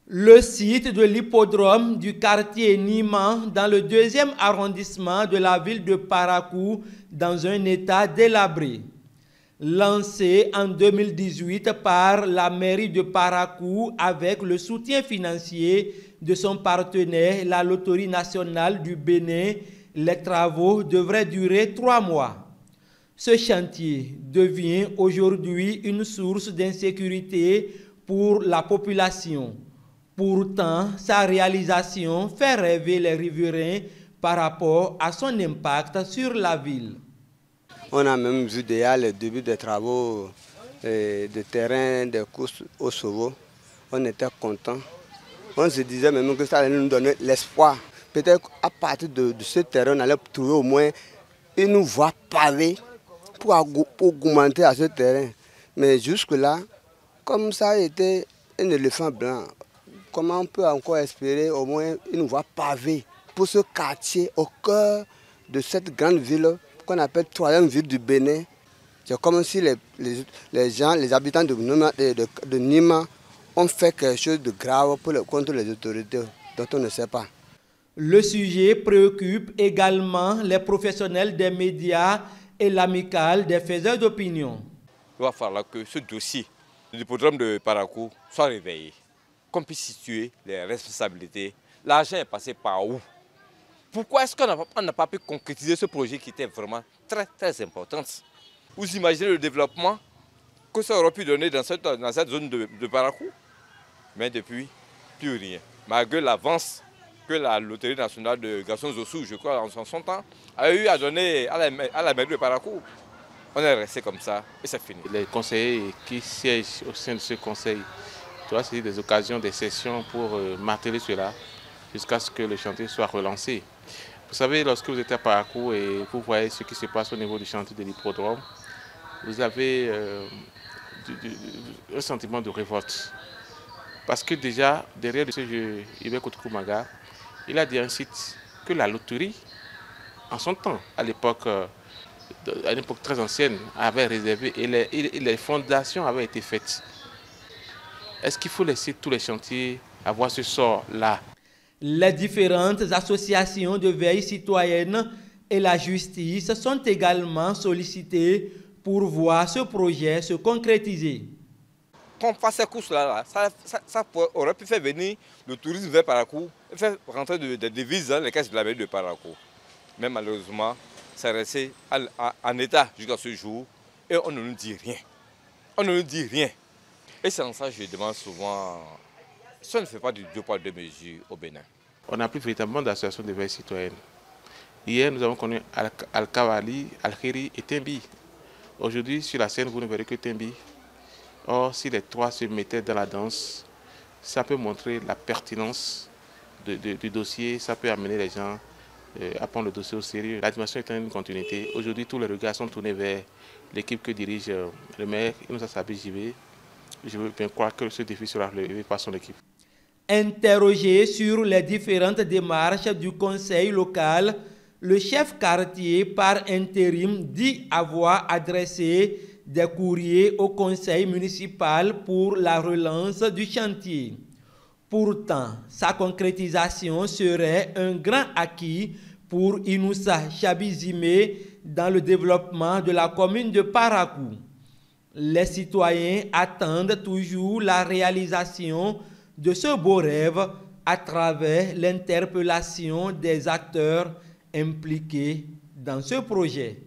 Le site de l'hippodrome du quartier Niman dans le 2e arrondissement de la ville de Parakou dans un état délabré. Lancé en 2018 par la mairie de Parakou avec le soutien financier de son partenaire, la Loterie nationale du Bénin, les travaux devraient durer 3 mois. Ce chantier devient aujourd'hui une source d'insécurité pour la population. Pourtant, sa réalisation fait rêver les riverains par rapport à son impact sur la ville. On a même vu déjà le début des travaux de terrain des courses aux chevaux. On était contents. On se disait même que ça allait nous donner l'espoir. Peut-être à partir de ce terrain, on allait trouver au moins une voie pavée pour augmenter à ce terrain. Mais jusque-là, comme ça a été un éléphant blanc, comment on peut encore espérer au moins une voie pavée pour ce quartier au cœur de cette grande ville qu'on appelle 3e ville du Bénin? C'est comme si les habitants de Nima ont fait quelque chose de grave contre les autorités dont on ne sait pas. Le sujet préoccupe également les professionnels des médias et l'amicale des faiseurs d'opinion. Il va falloir que ce dossier du hippodrome de Parakou soit réveillé, qu'on puisse situer les responsabilités. L'argent est passé par où? Pourquoi est-ce qu'on n'a pas pu concrétiser ce projet qui était vraiment très important? Vous imaginez le développement que ça aurait pu donner dans cette zone de Parakou? Mais depuis, plus rien. Malgré l'avance que la Loterie nationale de Gaston-Zossou, je crois, en son temps, a eu à donner à la mairie de Parakou. On est resté comme ça et c'est fini. Les conseillers qui siègent au sein de ce conseil doivent saisir des occasions, des sessions pour marteler cela jusqu'à ce que le chantier soit relancé. Vous savez, lorsque vous êtes à Parakou et vous voyez ce qui se passe au niveau du chantier de l'hippodrome, vous avez un sentiment de révolte. Parce que déjà, derrière ce jeu, Ibeko Tukumaga, il a dit un site que la loterie, en son temps, à l'époque très ancienne, avait réservé et les fondations avaient été faites. Est-ce qu'il faut laisser tous les chantiers avoir ce sort-là? Les différentes associations de veille citoyenne et la justice sont également sollicitées pour voir ce projet se concrétiser. Qu'on fasse ces courses-là, ça aurait pu faire venir le tourisme vers Parakou et faire rentrer des devises dans les caisses de la mairie de Parakou. Mais malheureusement, c'est resté en état jusqu'à ce jour et on ne nous dit rien. On ne nous dit rien. Et c'est en ça que je demande souvent, ça ne fait pas du 2 poids 2 mesures au Bénin. On n'a plus véritablement d'association de veille citoyenne. Hier, nous avons connu Al-Kawali, Al-Khiri et Tembi. Aujourd'hui, sur la scène, vous ne verrez que Tembi. Or, si les trois se mettaient dans la danse, ça peut montrer la pertinence du dossier, ça peut amener les gens à prendre le dossier au sérieux. L'animation est une continuité. Aujourd'hui, tous les regards sont tournés vers l'équipe que dirige le maire Innocent Sabri Djibé. Je veux bien croire que ce défi sera relevé par son équipe. Interrogé sur les différentes démarches du conseil local, le chef quartier par intérim dit avoir adressé des courriers au conseil municipal pour la relance du chantier. Pourtant, sa concrétisation serait un grand acquis pour Inoussa Chabizime dans le développement de la commune de Parakou. Les citoyens attendent toujours la réalisation de ce beau rêve à travers l'interpellation des acteurs impliqués dans ce projet.